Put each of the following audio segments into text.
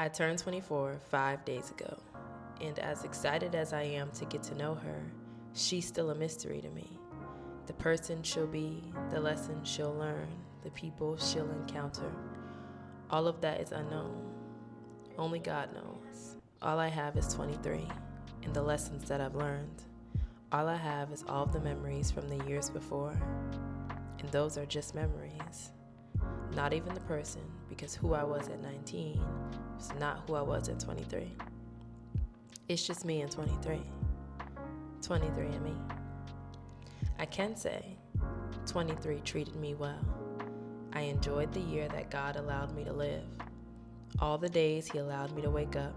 I turned 24 5 days ago, and as excited as I am to get to know her, she's still a mystery to me. The person she'll be, the lessons she'll learn, the people she'll encounter, all of that is unknown. Only God knows. All I have is 23 and the lessons that I've learned. All I have is all of the memories from the years before, and those are just memories. Not even the person, because who I was at 19 was not who I was at 23. It's just me and 23. 23 and me. I can say 23 treated me well. I enjoyed the year that God allowed me to live. All the days He allowed me to wake up,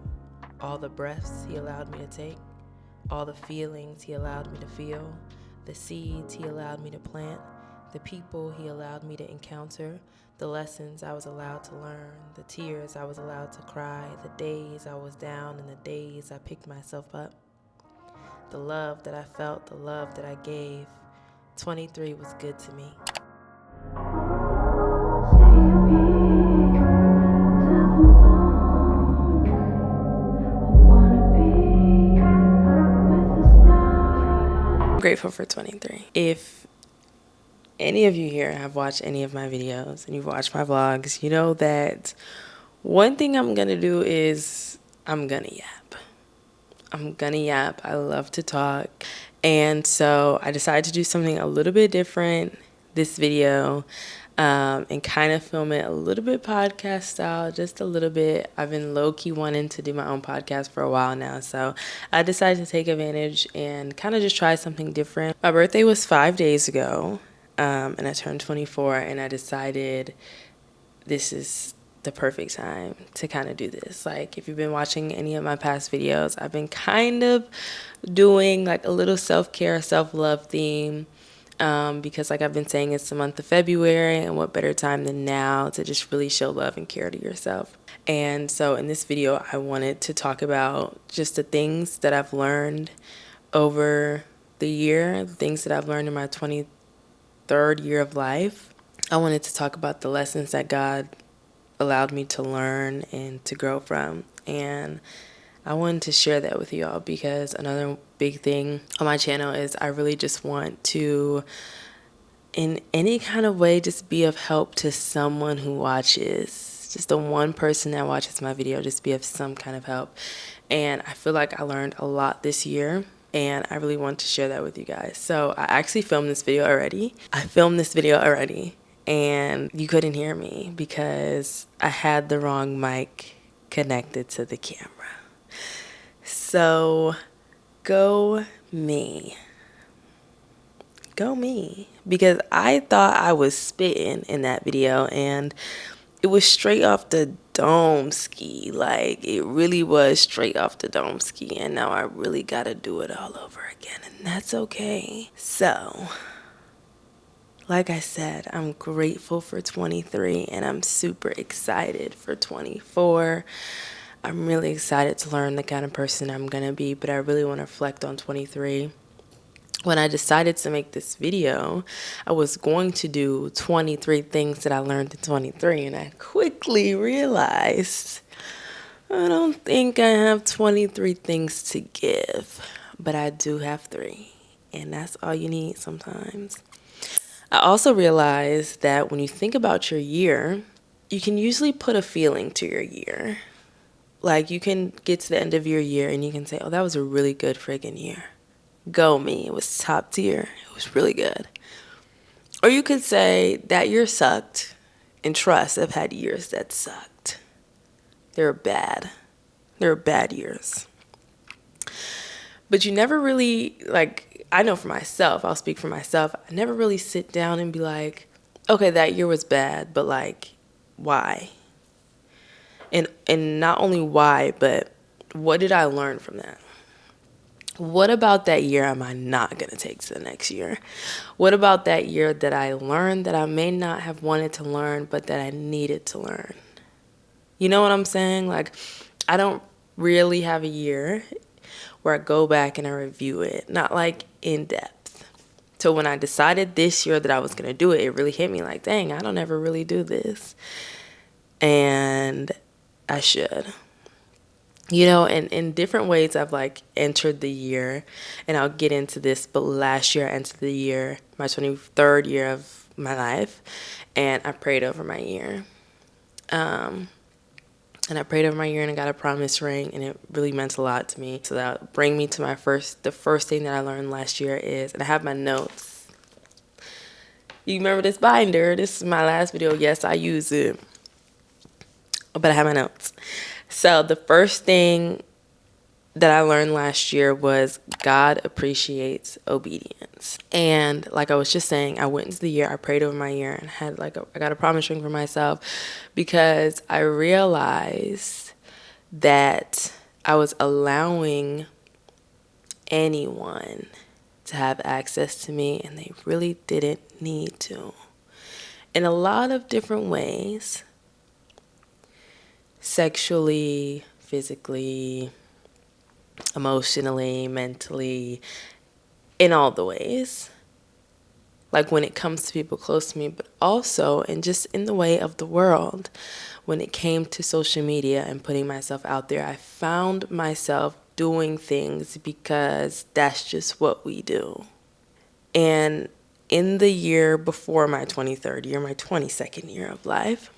all the breaths He allowed me to take, all the feelings He allowed me to feel, the seeds He allowed me to plant, the people He allowed me to encounter, the lessons I was allowed to learn, the tears I was allowed to cry, the days I was down and the days I picked myself up, the love that I felt, the love that I gave. 23 was good to me. I'm grateful for 23. If any of you here have watched any of my videos and you've watched my vlogs, you know that one thing I'm gonna do is I'm gonna yap. I love to talk. And so I decided to do something a little bit different this video, and kind of film it a little bit podcast style, just a little bit. I've been low-key wanting to do my own podcast for a while now, so I decided to take advantage and kind of just try something different. My birthday was 5 days ago, and I turned 24, and I decided this is the perfect time to kind of do this. Like, if you've been watching any of my past videos, I've been kind of doing like a little self-care, self-love theme, because like I've been saying, it's the month of February, and what better time than now to just really show love and care to yourself. And so in this video, I wanted to talk about just the things that I've learned over the year, the things that I've learned in my 23rd year of life. I wanted to talk about the lessons that God allowed me to learn and to grow from, and I wanted to share that with you all, because another big thing on my channel is I really just want to, in any kind of way, just be of help to someone who watches. Just the one person that watches my video, just be of some kind of help. And I feel like I learned a lot this year, and I really want to share that with you guys. So I actually filmed this video already. And you couldn't hear me because I had the wrong mic connected to the camera. So go me, because I thought I was spitting in that video, and it was straight off the dome ski. Like, it really was straight off the dome ski, and now I really gotta do it all over again, and that's okay. So like I said, I'm grateful for 23, and I'm super excited for 24. I'm really excited to learn the kind of person I'm going to be, but I really want to reflect on 23. When I decided to make this video, I was going to do 23 things that I learned in 23, and I quickly realized I don't think I have 23 things to give, but I do have 3, and that's all you need sometimes. I also realized that when you think about your year, you can usually put a feeling to your year. Like, you can get to the end of your year and you can say, oh, that was a really good friggin' year. Go me. It was top tier. It was really good. Or you could say that year sucked, and trust, I've had years that sucked. They were bad. They were bad years. But you never really, like, I know for myself, I'll speak for myself, I never really sit down and be like, okay, that year was bad, but like, why? And not only why, but what did I learn from that? What about that year am I not going to take to the next year? What about that year that I learned that I may not have wanted to learn, but that I needed to learn? You know what I'm saying? Like, I don't really have a year where I go back and I review it, not like in depth. So when I decided this year that I was going to do it, it really hit me like, dang, I don't ever really do this. And I should. You know, and in different ways I've like entered the year, and I'll get into this, but last year I entered the year, my 23rd year of my life, and I prayed over my year. Um, and I prayed over my year and I got a promise ring, and it really meant a lot to me. So that bring me to the first thing that I learned last year is, and I have my notes. You remember this binder? This is my last video. Yes, I use it, but I have my notes. So the first thing that I learned last year was God appreciates obedience. And like I was just saying, I went into the year, I prayed over my year, and had I got a promise ring for myself, because I realized that I was allowing anyone to have access to me, and they really didn't need to. In a lot of different ways, sexually, physically, emotionally, mentally, in all the ways. Like when it comes to people close to me, but also and just in the way of the world. When it came to social media and putting myself out there, I found myself doing things because that's just what we do. And in the year before my 23rd year, my 22nd year of life,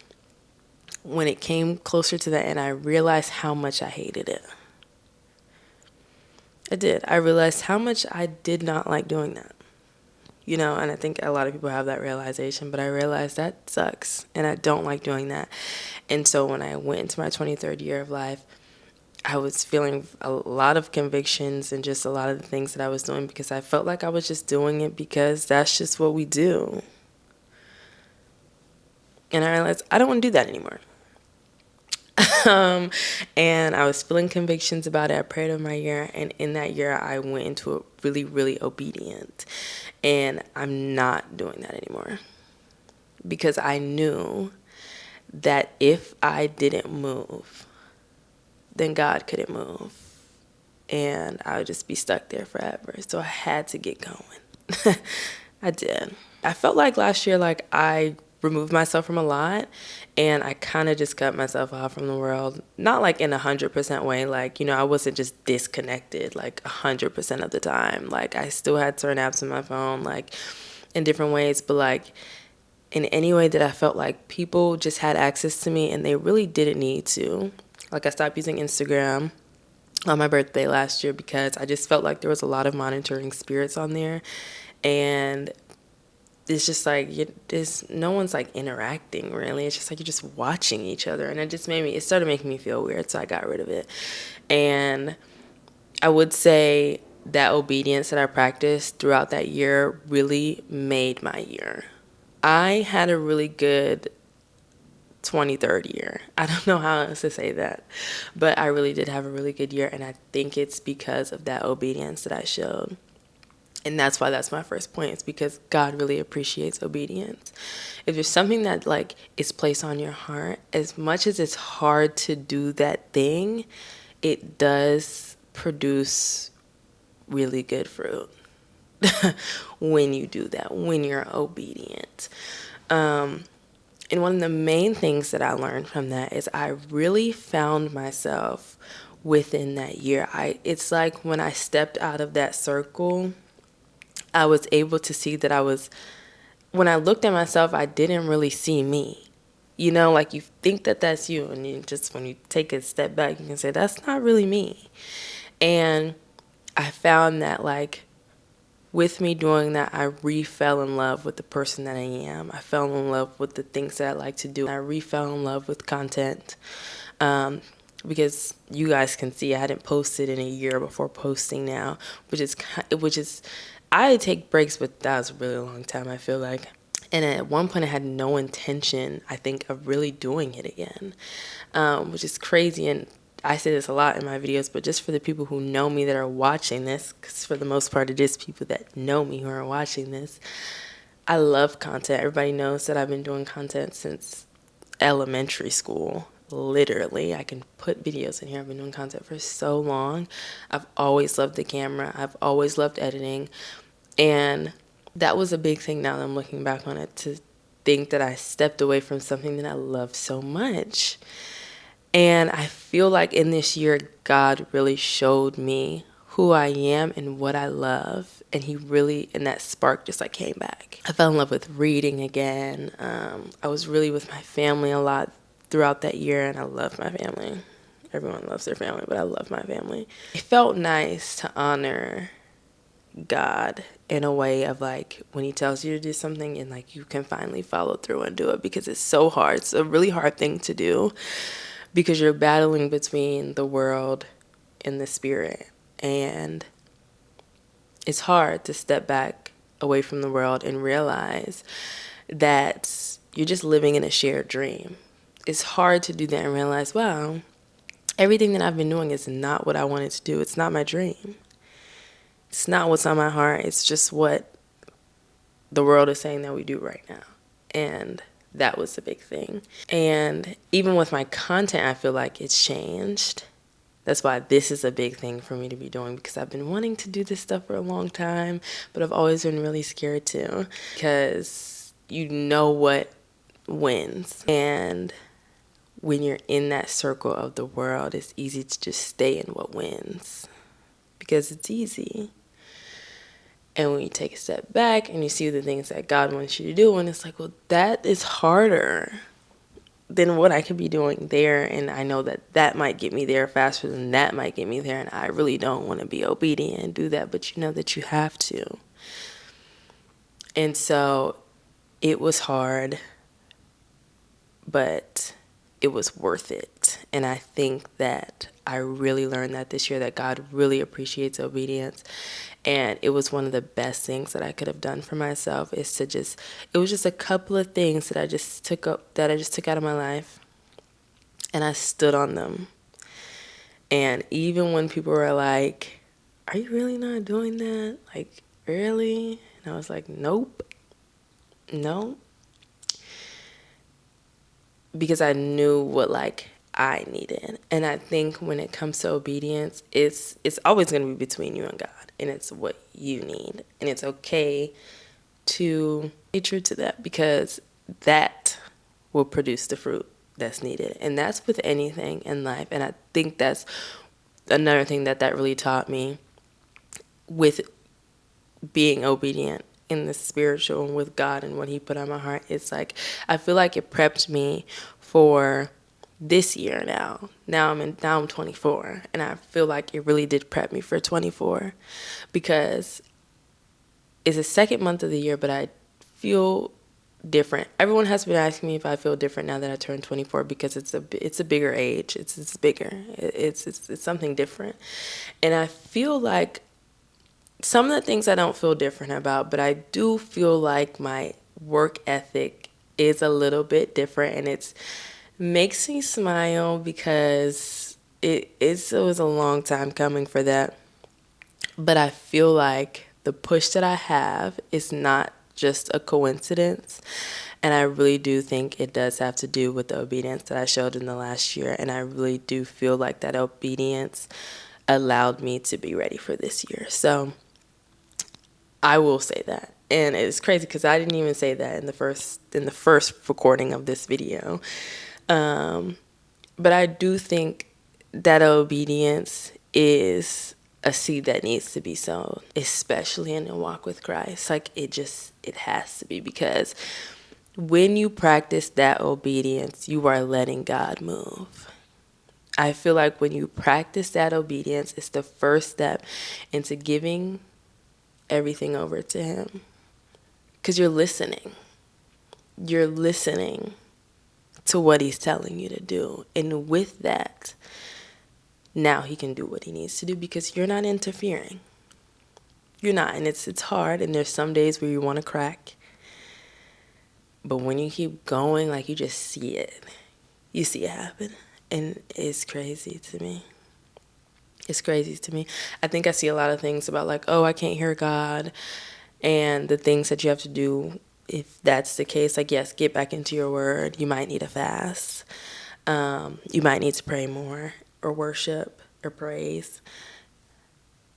when it came closer to the end, I realized how much I hated it. I did. I realized how much I did not like doing that. You know, and I think a lot of people have that realization, but I realized that sucks and I don't like doing that. And so when I went into my 23rd year of life, I was feeling a lot of convictions and just a lot of the things that I was doing, because I felt like I was just doing it because that's just what we do. And I realized I don't want to do that anymore. And I was feeling convictions about it. I prayed over my year, and in that year I went into it really, really obedient. And I'm not doing that anymore, because I knew that if I didn't move, then God couldn't move, and I would just be stuck there forever. So I had to get going. I did. I felt like last year, like I removed myself from a lot, and I kind of just cut myself off from the world. Not like in 100% way, like, you know, I wasn't just disconnected like 100% of the time. Like I still had certain apps on my phone, like in different ways, but like in any way that I felt like people just had access to me and they really didn't need to. Like I stopped using Instagram on my birthday last year because I just felt like there was a lot of monitoring spirits on there, and it's just like there's no one's like interacting really. It's just like you're just watching each other, and it started making me feel weird, so I got rid of it. And I would say that obedience that I practiced throughout that year really made my year. I had a really good 23rd year. I don't know how else to say that, but I really did have a really good year, and I think it's because of that obedience that I showed. And that's why that's my first point. It's because God really appreciates obedience. If there's something that like is placed on your heart, as much as it's hard to do that thing, it does produce really good fruit when you do that, when you're obedient. And one of the main things that I learned from that is I really found myself within that year. It's like when I stepped out of that circle, I was able to see that when I looked at myself, I didn't really see me. You know, like you think that that's you, and when you take a step back, you can say, that's not really me. And I found that like with me doing that, I fell in love with the person that I am. I fell in love with the things that I like to do. I fell in love with content. Because you guys can see I hadn't posted in a year before posting now, which is I take breaks, but that was a really long time, I feel like. And at one point I had no intention, I think, of really doing it again, which is crazy. And I say this a lot in my videos, but just for the people who know me that are watching this, because for the most part it is people that know me who are watching this, I love content. Everybody knows that I've been doing content since elementary school. Literally, I can put videos in here. I've been doing content for so long. I've always loved the camera. I've always loved editing. And that was a big thing now that I'm looking back on it, to think that I stepped away from something that I love so much. And I feel like in this year, God really showed me who I am and what I love. And and that spark just like came back. I fell in love with reading again. I was really with my family a lot throughout that year, and I love my family. Everyone loves their family, but I love my family. It felt nice to honor God in a way of like when he tells you to do something and like you can finally follow through and do it, because it's so hard. It's a really hard thing to do because you're battling between the world and the spirit, and it's hard to step back away from the world and realize that you're just living in a shared dream. It's hard to do that and realize, wow, everything that I've been doing is not what I wanted to do. It's not my dream. It's not what's on my heart. It's just what the world is saying that we do right now. And that was the big thing. And even with my content, I feel like it's changed. That's why this is a big thing for me to be doing, because I've been wanting to do this stuff for a long time, but I've always been really scared to, because you know what wins. And when you're in that circle of the world, it's easy to just stay in what wins because it's easy. And when you take a step back and you see the things that God wants you to do, and it's like, well, that is harder than what I could be doing there. And I know that that might get me there faster than that might get me there. And I really don't want to be obedient and do that, but you know that you have to. And so it was hard, but it was worth it. And I think that I really learned that this year, that God really appreciates obedience. And it was one of the best things that I could have done for myself, is to just, it was just a couple of things that I just took out of my life, and I stood on them. And even when people were like, are you really not doing that? Like, really? And I was like, nope, no. Because I knew what like I needed. And I think when it comes to obedience, it's always going to be between you and God, and it's what you need. And it's okay to be true to that, because that will produce the fruit that's needed. And that's with anything in life. And I think that's another thing that really taught me with being obedient in the spiritual and with God and what he put on my heart. It's like, I feel like it prepped me for this year now. Now I'm 24, and I feel like it really did prep me for 24, because it's the second month of the year, but I feel different. Everyone has been asking me if I feel different now that I turned 24, because it's a bigger age. It's bigger. It's something different. And I feel like some of the things I don't feel different about, but I do feel like my work ethic is a little bit different, and it makes me smile, because it was a long time coming for that. But I feel like the push that I have is not just a coincidence. And I really do think it does have to do with the obedience that I showed in the last year. And I really do feel like that obedience allowed me to be ready for this year. So I will say that. And it's crazy because I didn't even say that in the first recording of this video. But I do think that obedience is a seed that needs to be sown, especially in the walk with Christ. Like it has to be, because when you practice that obedience, you are letting God move. I feel like when you practice that obedience, it's the first step into giving everything over to him, because you're listening. You're listening to what he's telling you to do. And with that, now he can do what he needs to do, because you're not interfering. You're not. And it's hard. And there's some days where you want to crack. But when you keep going, like you just see it. You see it happen. And it's crazy to me. It's crazy to me. I think I see a lot of things about like, oh, I can't hear God. And the things that you have to do, if that's the case, like, yes, get back into your word. You might need a fast. You might need to pray more, or worship, or praise.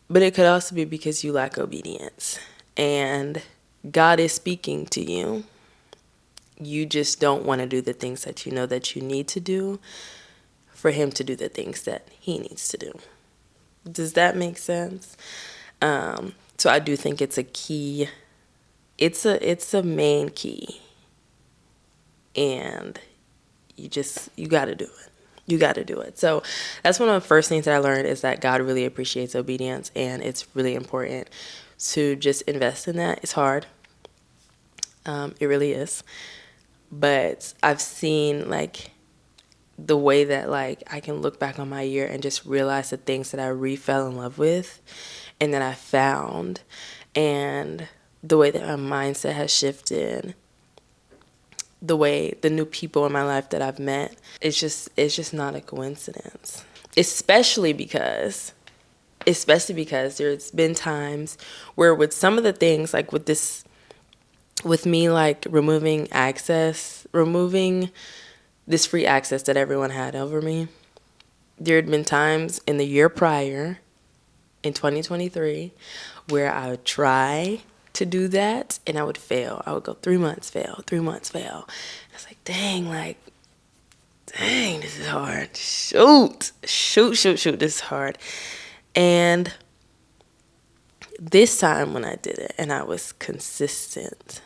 But it could also be because you lack obedience. And God is speaking to you. You just don't want to do the things that you know that you need to do for him to do the things that he needs to do. Does that make sense? So I do think it's a key. It's a main key, and you got to do it. You got to do it. So that's one of the first things that I learned, is that God really appreciates obedience, and it's really important to just invest in that. It's hard. It really is. But I've seen like the way that like I can look back on my year and just realize the things that I fell in love with and that I found, and the way that my mindset has shifted, the new people in my life that I've met. It's just not a coincidence. Especially because there's been times where with some of the things, like with me, like removing this free access that everyone had over me, there had been times in the year prior, in 2023, where I would try to do that and I would fail. I would go 3 months, fail, 3 months, fail. I was like, dang, this is hard. Shoot, this is hard. And this time when I did it and I was consistent,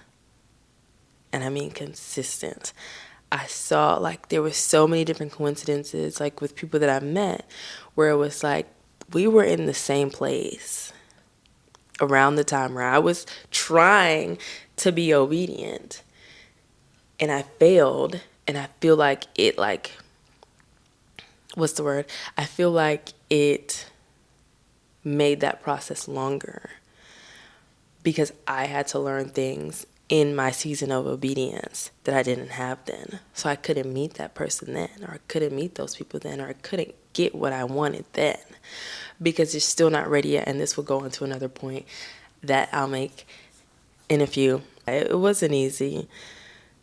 and I mean consistent, I saw like there were so many different coincidences, like with people that I met, where it was like we were in the same place around the time where I was trying to be obedient, and I failed. And I feel like it, like, what's the word? I feel like it made that process longer because I had to learn things in my season of obedience that I didn't have then. So I couldn't meet that person then, or I couldn't meet those people then, or I couldn't get what I wanted then because it's still not ready yet. And this will go into another point that I'll make in a few. It wasn't easy,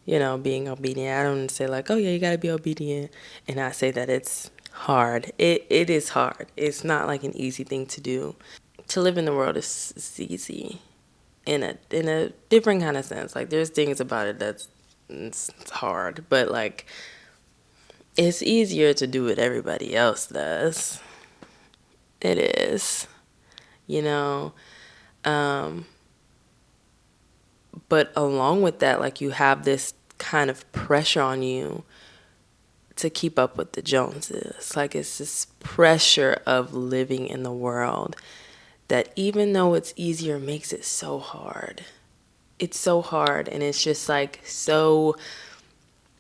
being obedient. I don't say like, oh yeah, you gotta be obedient, and I say that it's hard. It is hard. It's not like an easy thing to do. To live in the world is easy in a different kind of sense. Like there's things about it that's it's hard, but like it's easier to do what everybody else does. It is, you know. But along with that, like you have this kind of pressure on you to keep up with the Joneses. Like it's this pressure of living in the world that even though it's easier, makes it so hard. It's so hard, and it's just like so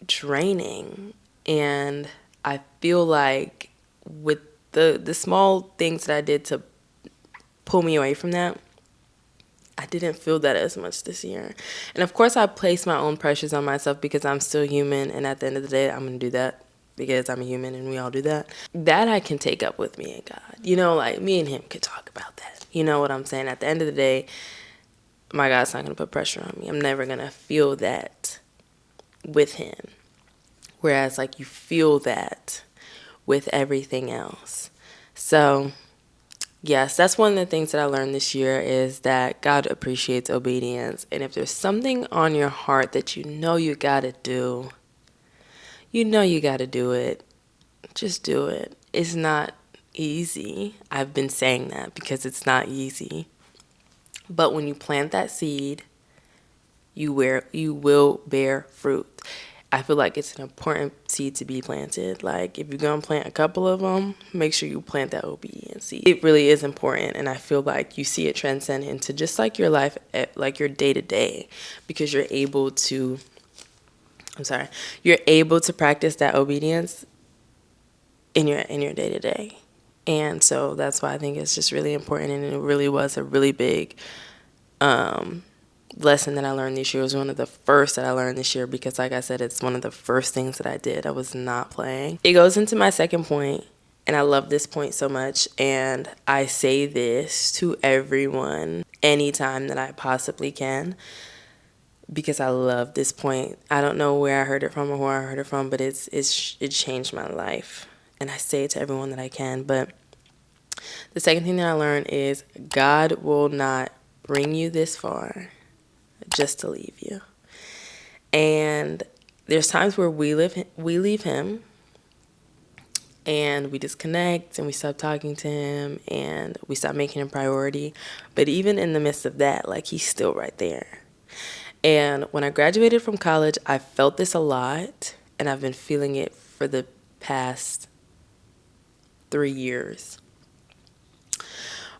draining. And I feel like with the small things that I did to pull me away from that, I didn't feel that as much this year. And of course I place my own pressures on myself because I'm still human, and at the end of the day I'm going to do that because I'm a human and we all do that. That I can take up with me and God. Like me and him could talk about that. You know what I'm saying? At the end of the day, my God's not going to put pressure on me. I'm never going to feel that with him. Whereas like you feel that with everything else. So yes, that's one of the things that I learned this year is that God appreciates obedience. And if there's something on your heart that you got to do, you got to do it. Just do it. It's not easy. I've been saying that because it's not easy. But when you plant that seed, you will bear fruit. I feel like it's an important seed to be planted. Like if you're going to plant a couple of them, make sure you plant that obedience seed. It really is important, and I feel like you see it transcend into just like your life, like your day-to-day, because you're able to practice that obedience in your day-to-day. And so that's why I think it's just really important, and it really was a really big lesson that I learned this year. It was one of the first that I learned this year because, like I said, it's one of the first things that I did. I was not playing. It goes into my second point, and I love this point so much, and I say this to everyone anytime that I possibly can because I love this point. I don't know where I heard it from or who I heard it from, but it changed my life, and I say it to everyone that I can. But the second thing that I learned is God will not bring you this far just to leave you. And there's times where we leave him, and we disconnect and we stop talking to him and we stop making him a priority. But even in the midst of that, like, he's still right there. And when I graduated from college, I felt this a lot, and I've been feeling it for the past 3 years.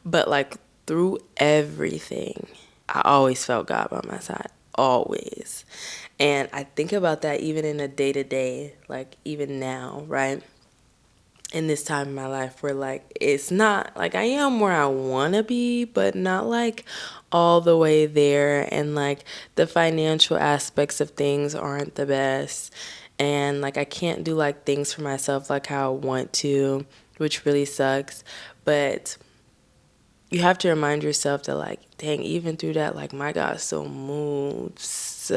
But like, through everything, I always felt God by my side, always. And I think about that even in a day to day, like even now, right? In this time in my life where like it's not like I am where I want to be, but not like all the way there, and like the financial aspects of things aren't the best, and like I can't do like things for myself like how I want to, which really sucks. But you have to remind yourself that like, dang, even through that, like, my God still moves.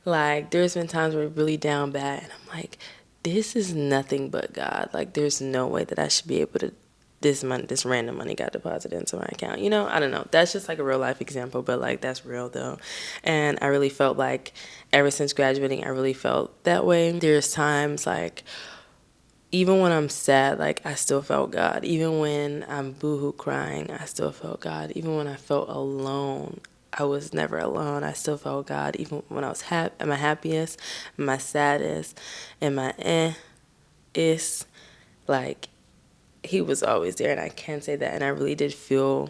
Like, there's been times where we're really down bad, and I'm like, this is nothing but God. Like, there's no way that I should be able to, this random money got deposited into my account. You know, I don't know. That's just like a real life example, but like, that's real though. And I really felt like ever since graduating, I really felt that way. There's times like, even when I'm sad, like, I still felt God. Even when I'm boohoo crying, I still felt God. Even when I felt alone, I was never alone. I still felt God. Even when I was at my happiest, my saddest, and my is like, he was always there. And I can say that. And I really did feel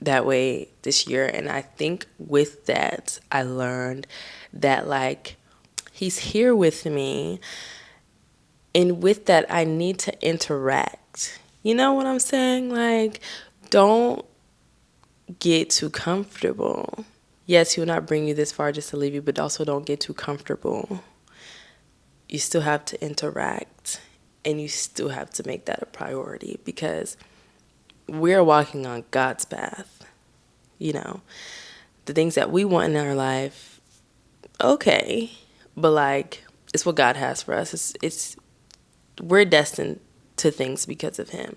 that way this year. And I think with that, I learned that, like, he's here with me. And with that, I need to interact. You know what I'm saying? Like, don't get too comfortable. Yes, he will not bring you this far just to leave you, but also don't get too comfortable. You still have to interact, and you still have to make that a priority, because we're walking on God's path. You know, the things that we want in our life, okay, but like, it's what God has for us. It's we're destined to things because of him.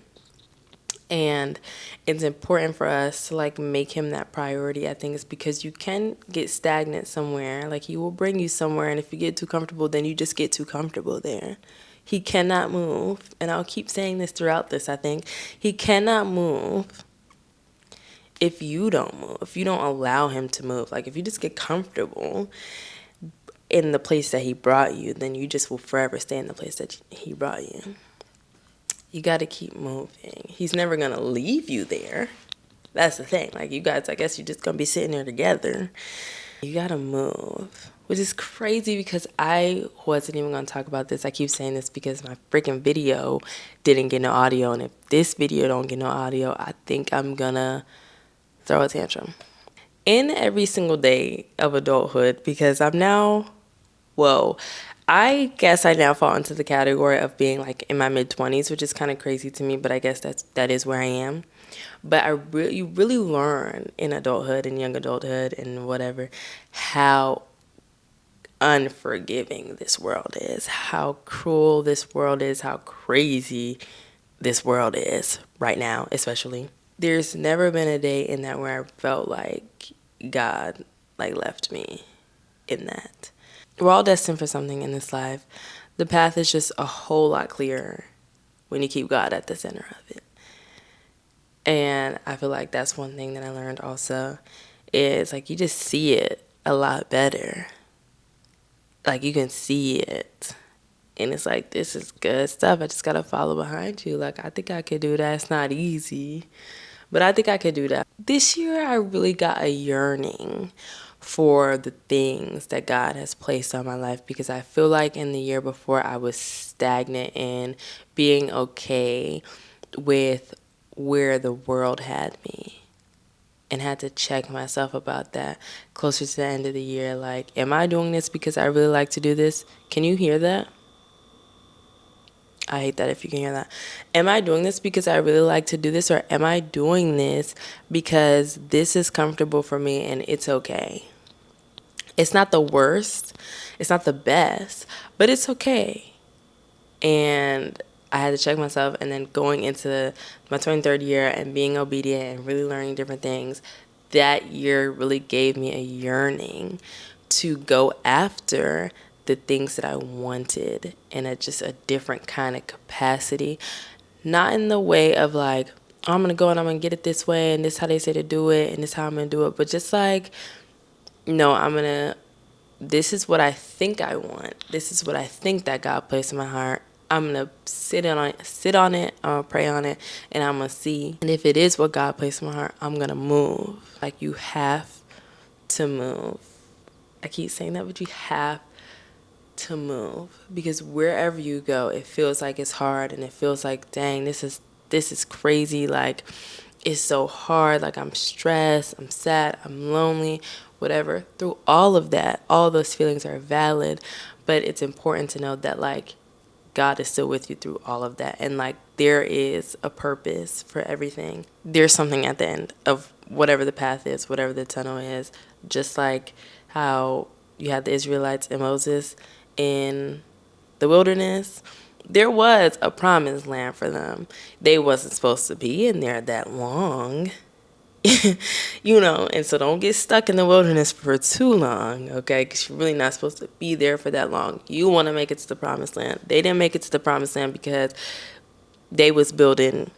And it's important for us to like make him that priority. I think it's because you can get stagnant somewhere. Like, he will bring you somewhere, and if you get too comfortable, then you just get too comfortable there. He cannot move, and I'll keep saying this throughout this, I think. He cannot move if you don't move, if you don't allow him to move. Like, if you just get comfortable in the place that he brought you, then you just will forever stay in the place that he brought you. You got to keep moving. He's never going to leave you there. That's the thing. Like, you guys, I guess you're just going to be sitting there together. You got to move, which is crazy because I wasn't even going to talk about this. I keep saying this because my freaking video didn't get no audio. And if this video don't get no audio, I think I'm going to throw a tantrum. In every single day of adulthood, because I'm now, whoa, I guess I now fall into the category of being like in my mid-20s, which is kind of crazy to me, but I guess that is where I am. But you really learn in adulthood and young adulthood and whatever how unforgiving this world is, how cruel this world is, how crazy this world is right now, especially. There's never been a day in that where I felt like God like left me in that. We're all destined for something in this life. The path is just a whole lot clearer when you keep God at the center of it. And I feel like that's one thing that I learned also, is like, you just see it a lot better. Like, you can see it. And it's like, this is good stuff. I just got to follow behind you. Like, I think I could do that. It's not easy, but I think I could do that. This year, I really got a yearning for the things that God has placed on my life, because I feel like in the year before I was stagnant in being okay with where the world had me, and had to check myself about that closer to the end of the year. Like, am I doing this because I really like to do this? Can you hear that? I hate that if you can hear that. Am I doing this because I really like to do this, or am I doing this because this is comfortable for me and it's okay? It's not the worst, it's not the best, but it's okay. And I had to check myself, and then going into my 23rd year and being obedient and really learning different things, that year really gave me a yearning to go after the things that I wanted in just a different kind of capacity. Not in the way of like, oh, I'm going to go and I'm going to get it this way and this is how they say to do it and this is how I'm going to do it. But just like, no, this is what I think I want. This is what I think that God placed in my heart. I'm going to sit on it, I'm going to pray on it, and I'm going to see. And if it is what God placed in my heart, I'm going to move. Like, you have to move. I keep saying that, but you have to move, because wherever you go, it feels like it's hard, and it feels like, dang, this is crazy. Like, it's so hard. Like, I'm stressed, I'm sad, I'm lonely, whatever. Through all of that, all those feelings are valid, but it's important to know that, like, God is still with you through all of that. And like, there is a purpose for everything. There's something at the end of whatever the path is, whatever the tunnel is. Just like how you had the Israelites and Moses in the wilderness, there was a promised land for them. They wasn't supposed to be in there that long. And so don't get stuck in the wilderness for too long, okay? Because you're really not supposed to be there for that long. You want to make it to the promised land. They didn't make it to the promised land because they was building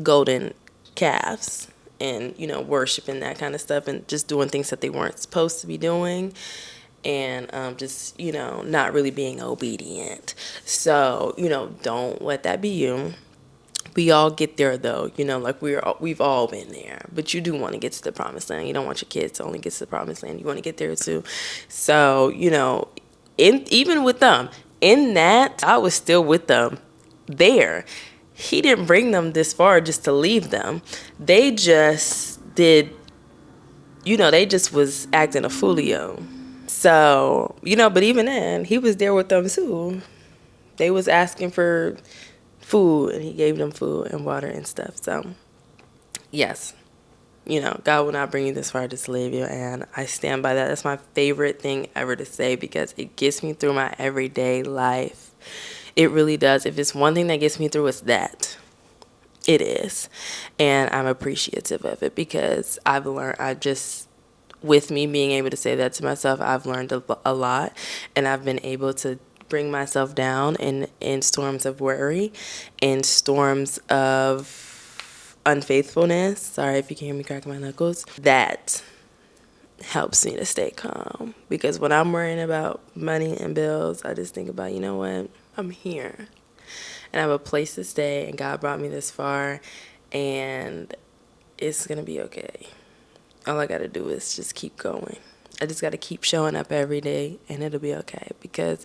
golden calves and, worshiping that kind of stuff and just doing things that they weren't supposed to be doing, and just, not really being obedient. So, don't let that be you. We all get there though, like we've all been there, but you do want to get to the promised land. You don't want your kids to only get to the promised land. You want to get there too. So, even with them, in that, I was still with them there. He didn't bring them this far just to leave them. They just did, they just was acting a foolio. So, but even then, he was there with them too. They was asking for food, and he gave them food and water and stuff. So yes, God will not bring you this far just to leave you, and I stand by that. That's my favorite thing ever to say, because it gets me through my everyday life. It really does. If it's one thing that gets me through, it's that. It is. And I'm appreciative of it, because I've learned, with me being able to say that to myself, I've learned a lot, and I've been able to bring myself down in storms of worry, in storms of unfaithfulness. Sorry if you can hear me cracking my knuckles. That helps me to stay calm, because when I'm worrying about money and bills, I just think about, you know what, I'm here and I have a place to stay, and God brought me this far, and it's gonna be okay. All I gotta do is just keep going. I just gotta keep showing up every day, and it'll be okay, because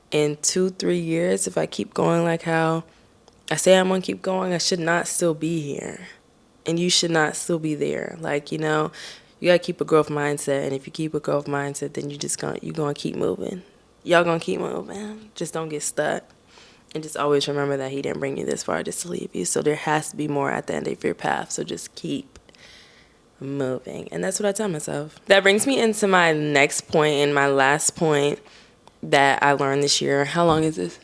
in 2-3 years, if I keep going like how I say I'm gonna keep going, I should not still be here, and you should not still be there. Like, you gotta keep a growth mindset, and if you keep a growth mindset, then you're gonna keep moving. Y'all gonna keep moving. Just don't get stuck, and just always remember that he didn't bring you this far just to leave you. So there has to be more at the end of your path. So just keep moving, and that's what I tell myself. That brings me into my next point, and my last point that I learned this year. How long is this?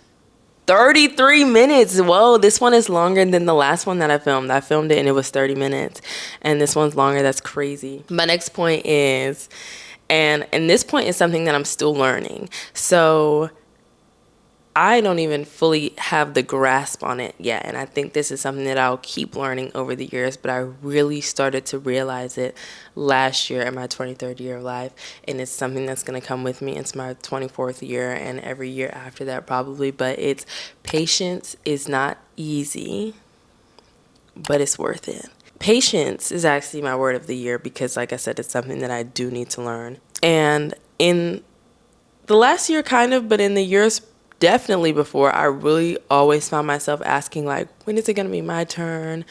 33 minutes. Whoa, this one is longer than the last one that I filmed. I filmed it and it was 30 minutes. And this one's longer. That's crazy. My next point is, and this point is something that I'm still learning. So I don't even fully have the grasp on it yet, and I think this is something that I'll keep learning over the years, but I really started to realize it last year in my 23rd year of life, and it's something that's going to come with me into my 24th year and every year after that probably, but it's patience is not easy, but it's worth it. Patience is actually my word of the year, because like I said, it's something that I do need to learn. And in the last year kind of, but in the years definitely before, I really always found myself asking, like, when is it going to be my turn?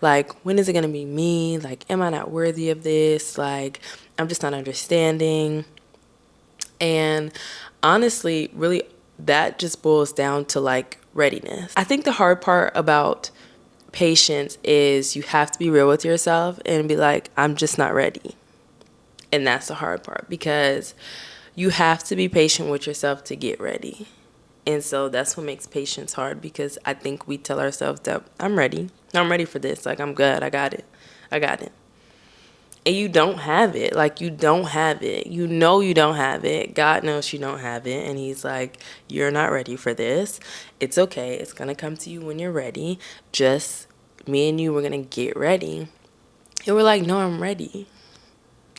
Like, when is it going to be me? Like, am I not worthy of this? Like, I'm just not understanding. And honestly, really, that just boils down to like readiness. I think the hard part about patience is you have to be real with yourself and be like, I'm just not ready. And that's the hard part, because you have to be patient with yourself to get ready. And so that's what makes patience hard, because I think we tell ourselves that I'm ready for this. Like, I'm good. I got it. and you don't have it. Like, you don't have it. You know you don't have it. God knows you don't have it. And he's like, you're not ready for this. It's okay. It's going to come to you when you're ready. Just me and you, we're going to get ready. And we're like, no, I'm ready.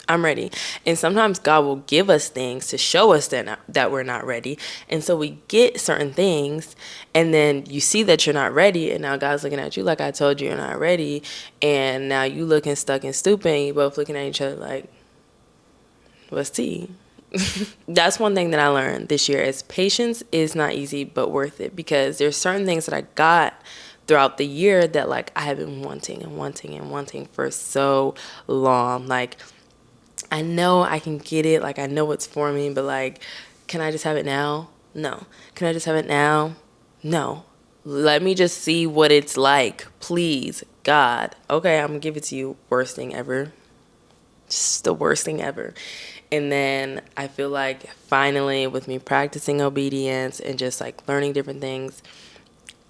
I'm ready. And sometimes God will give us things to show us that we're not ready. And so we get certain things, and then you see that you're not ready, and now God's looking at you like, I told you you're not ready. And now you looking stuck and stupid, and you both looking at each other like, what's tea? That's one thing that I learned this year is patience is not easy but worth it, because there's certain things that I got throughout the year that, like, I have been wanting and wanting and wanting for so long. Like, I know I can get it. Like, I know it's for me, but, like, can I just have it now? No. Can I just have it now? No. Let me just see what it's like. Please, God. Okay, I'm going to give it to you. Worst thing ever. Just the worst thing ever. And then I feel like finally, with me practicing obedience and just, like, learning different things,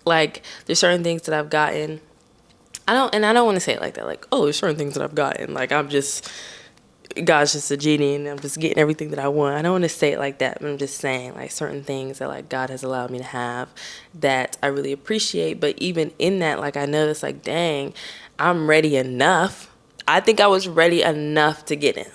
like, there's certain things that I've gotten. I don't want to say it like that. Like, oh, there's certain things that I've gotten. Like, God's just a genie and I'm just getting everything that I want. I don't want to say it like that, but I'm just saying, like, certain things that, like, God has allowed me to have that I really appreciate. But even in that, like, I noticed, like, dang, I'm ready enough. I think I was ready enough to get it.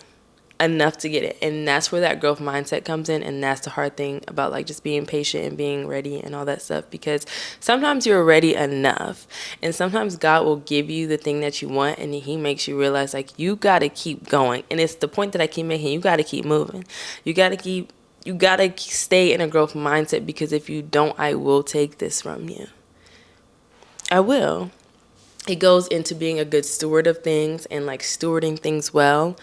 And that's where that growth mindset comes in. And that's the hard thing about, like, just being patient and being ready and all that stuff, because sometimes you're ready enough and sometimes God will give you the thing that you want, and he makes you realize, like, you got to keep going. And it's the point that I keep making. You got to keep moving. You got to stay in a growth mindset, because if you don't, I will take this from you. I will. It goes into being a good steward of things and, like, stewarding things well.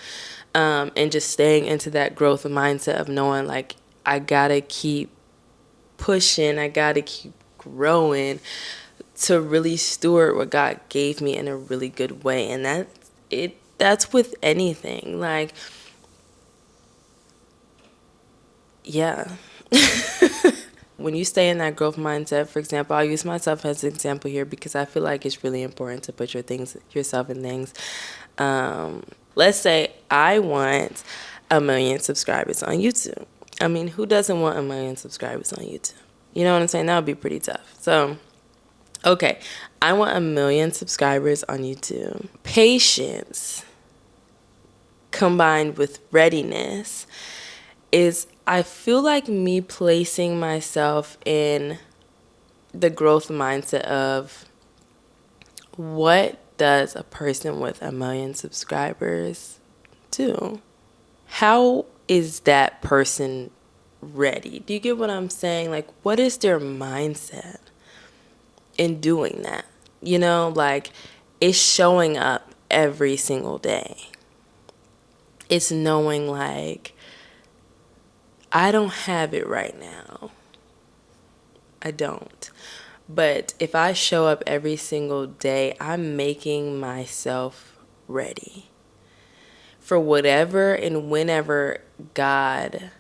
And just staying into that growth mindset of knowing, like, I gotta keep pushing, I gotta keep growing to really steward what God gave me in a really good way. And that's with anything. Like, yeah. When you stay in that growth mindset, for example, I'll use myself as an example here because I feel like it's really important to put yourself in things. Let's say I want 1 million subscribers on YouTube. I mean, who doesn't want 1 million subscribers on YouTube? You know what I'm saying? That would be pretty tough. So, okay, I want 1 million subscribers on YouTube. Patience combined with readiness is, I feel like, me placing myself in the growth mindset of, what does a person with 1 million subscribers do? How is that person ready? Do you get what I'm saying? Like, what is their mindset in doing that? You know, like, it's showing up every single day. It's knowing, like, I don't have it right now. I don't. But if I show up every single day, I'm making myself ready for whatever and whenever God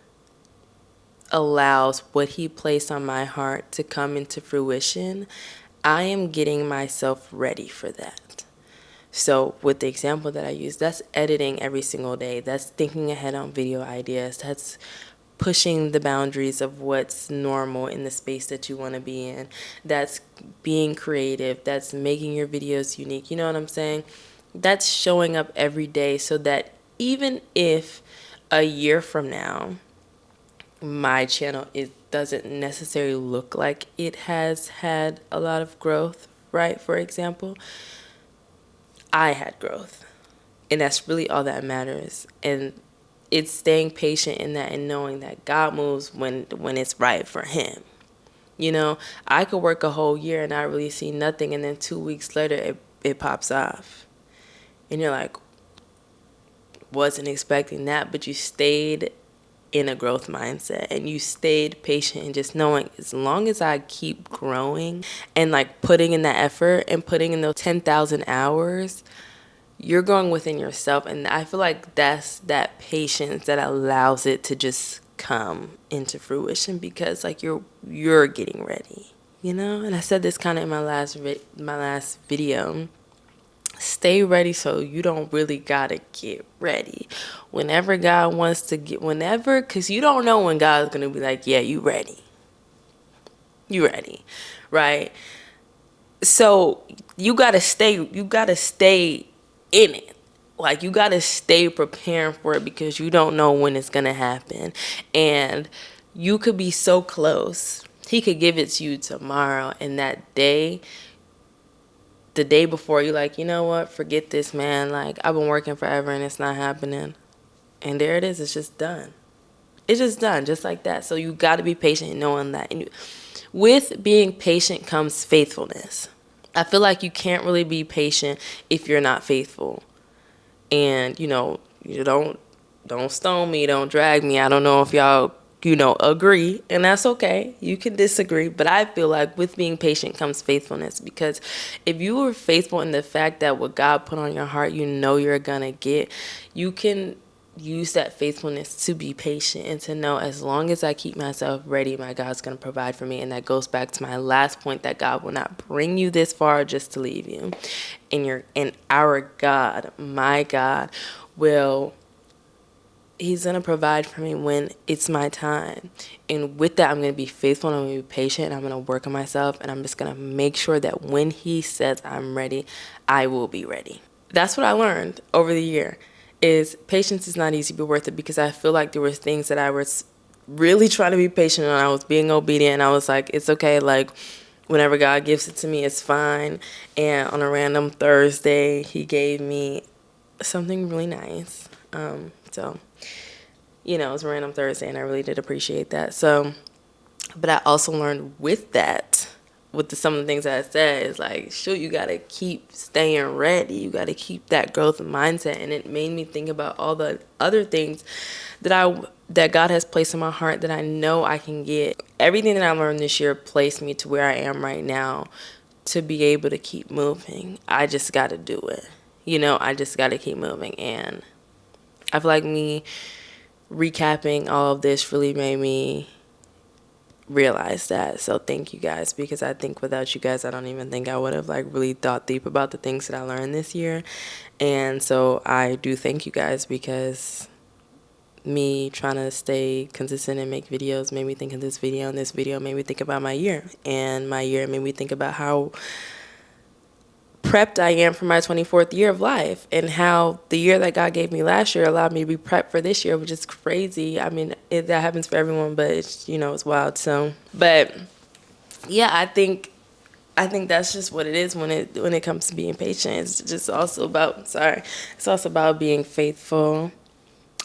allows what he placed on my heart to come into fruition. I am getting myself ready for that. So with the example that I use, that's editing every single day. That's thinking ahead on video ideas. That's pushing the boundaries of what's normal in the space that you want to be in. That's being creative. That's making your videos unique. You know what I'm saying? That's showing up every day, so that even if a year from now my channel, it doesn't necessarily look like it has had a lot of growth, right? For example, I had growth, and that's really all that matters. And it's staying patient in that and knowing that God moves when it's right for him. You know, I could work a whole year and not really see nothing, and then 2 weeks later it pops off. And you're like, wasn't expecting that, but you stayed in a growth mindset and you stayed patient and just knowing, as long as I keep growing and, like, putting in that effort and putting in those 10,000 hours, you're growing within yourself. And I feel like that's that patience that allows it to just come into fruition, because, like, you're getting ready, you know? And I said this kind of in my last video. Stay ready so you don't really gotta get ready. Whenever God wants to get, whenever, because you don't know when God's gonna be like, yeah, you ready. You ready, right? So you gotta stay in it. Like, you gotta stay preparing for it because you don't know when it's gonna happen. And you could be so close. He could give it to you tomorrow, and that day, the day before, you're like, you know what, forget this, man. Like, I've been working forever and it's not happening. And there it is, it's just done. It's just done, just like that. So you got to be patient knowing that. And with being patient comes faithfulness. I feel like you can't really be patient if you're not faithful. And, you don't stone me, don't drag me. I don't know if y'all, agree, and that's okay. You can disagree, but I feel like with being patient comes faithfulness, because if you were faithful in the fact that what God put on your heart, you're gonna get, you can use that faithfulness to be patient and to know, as long as I keep myself ready, my God's going to provide for me. And that goes back to my last point, that God will not bring you this far just to leave you. And our God, my God, He's going to provide for me when it's my time. And with that, I'm going to be faithful, and I'm going to be patient, and I'm going to work on myself, and I'm just going to make sure that when He says I'm ready, I will be ready. That's what I learned over the year, is patience is not easy but worth it, because I feel like there were things that I was really trying to be patient on. I was being obedient, and I was like, it's okay. Like, whenever God gives it to me, it's fine. And on a random Thursday, He gave me something really nice. So, it was a random Thursday, and I really did appreciate that. So, but I also learned with that, with some of the things that I said, is like, shoot, you got to keep staying ready. You got to keep that growth mindset. And it made me think about all the other things that God has placed in my heart that I know I can get. Everything that I learned this year placed me to where I am right now to be able to keep moving. I just got to do it. I just got to keep moving. And I feel like me recapping all of this really made me realize that. So thank you guys, because I think without you guys, I don't even think I would have really thought deep about the things that I learned this year. And so I do thank you guys, because me trying to stay consistent and make videos made me think of this video, and this video made me think about my year, and my year made me think about how prepped I am for my 24th year of life, and how the year that God gave me last year allowed me to be prepped for this year, which is crazy. I mean, that happens for everyone, but it's wild. So, but yeah, I think that's just what it is when it comes to being patient. It's just also about, it's also about being faithful.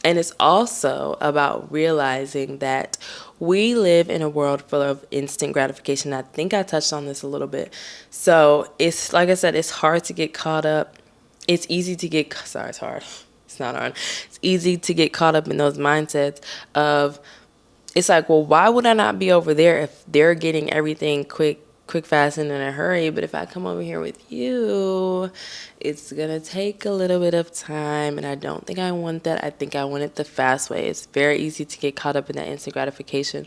And it's also about realizing that we live in a world full of instant gratification. I think I touched on this a little bit. So it's, like I said, it's hard to get caught up. It's easy to get, it's hard. It's not hard. It's easy to get caught up in those mindsets of, it's like, well, why would I not be over there if they're getting everything quick, fast, and in a hurry? But if I come over here with you, it's gonna take a little bit of time, and I don't think I want that. I think I want it the fast way. It's very easy to get caught up in that instant gratification,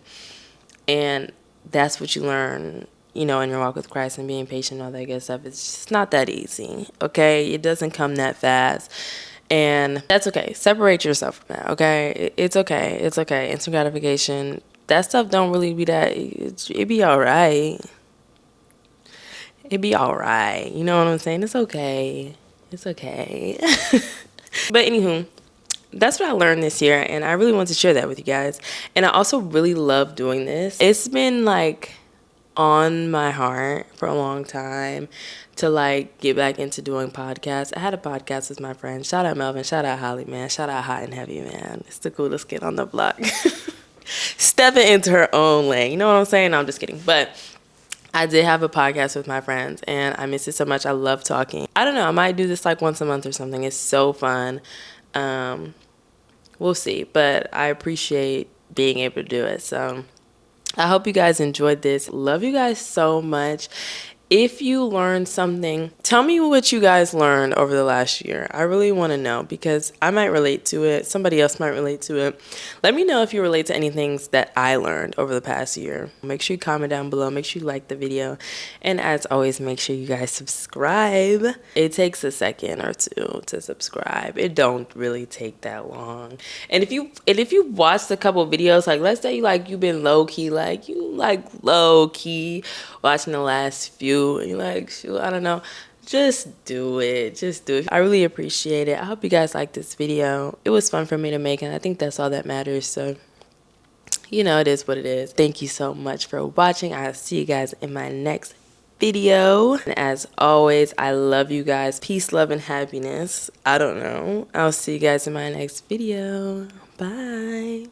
and that's what you learn, in your walk with Christ, and being patient and all that good stuff. It's just not that easy, okay? It doesn't come that fast. And that's okay. Separate yourself from that, okay? It's okay. It's okay. Instant gratification, that stuff don't really be that. It be all right. It be all right. You know what I'm saying? It's okay. It's okay. But anywho, that's what I learned this year, and I really want to share that with you guys. And I also really love doing this. It's been on my heart for a long time to get back into doing podcasts. I had a podcast with my friends. Shout out Melvin, shout out Holly, man. Shout out Hot and Heavy, man. It's the coolest kid on the block. Stepping into her own lane. You know what I'm saying? No, I'm just kidding. But I did have a podcast with my friends, and I miss it so much. I love talking. I don't know. I might do this once a month or something. It's so fun. We'll see. But I appreciate being able to do it. So I hope you guys enjoyed this. Love you guys so much. If you learned something, tell me what you guys learned over the last year. I really want to know because I might relate to it. Somebody else might relate to it. Let me know if you relate to any things that I learned over the past year. Make sure you comment down below. Make sure you like the video. And as always, make sure you guys subscribe. It takes a second or two to subscribe. It don't really take that long. And if you watched a couple videos, like let's say you've been low key, low key watching the last few, and you're like, shoot, I don't know, just do it. Just do it. I really appreciate it. I hope you guys like this video. It was fun for me to make, and I think that's all that matters. So it is what it is. Thank you so much for watching. I'll see you guys in my next video. And as always, I love you guys. Peace, love, and happiness. I don't know. I'll see you guys in my next video. Bye.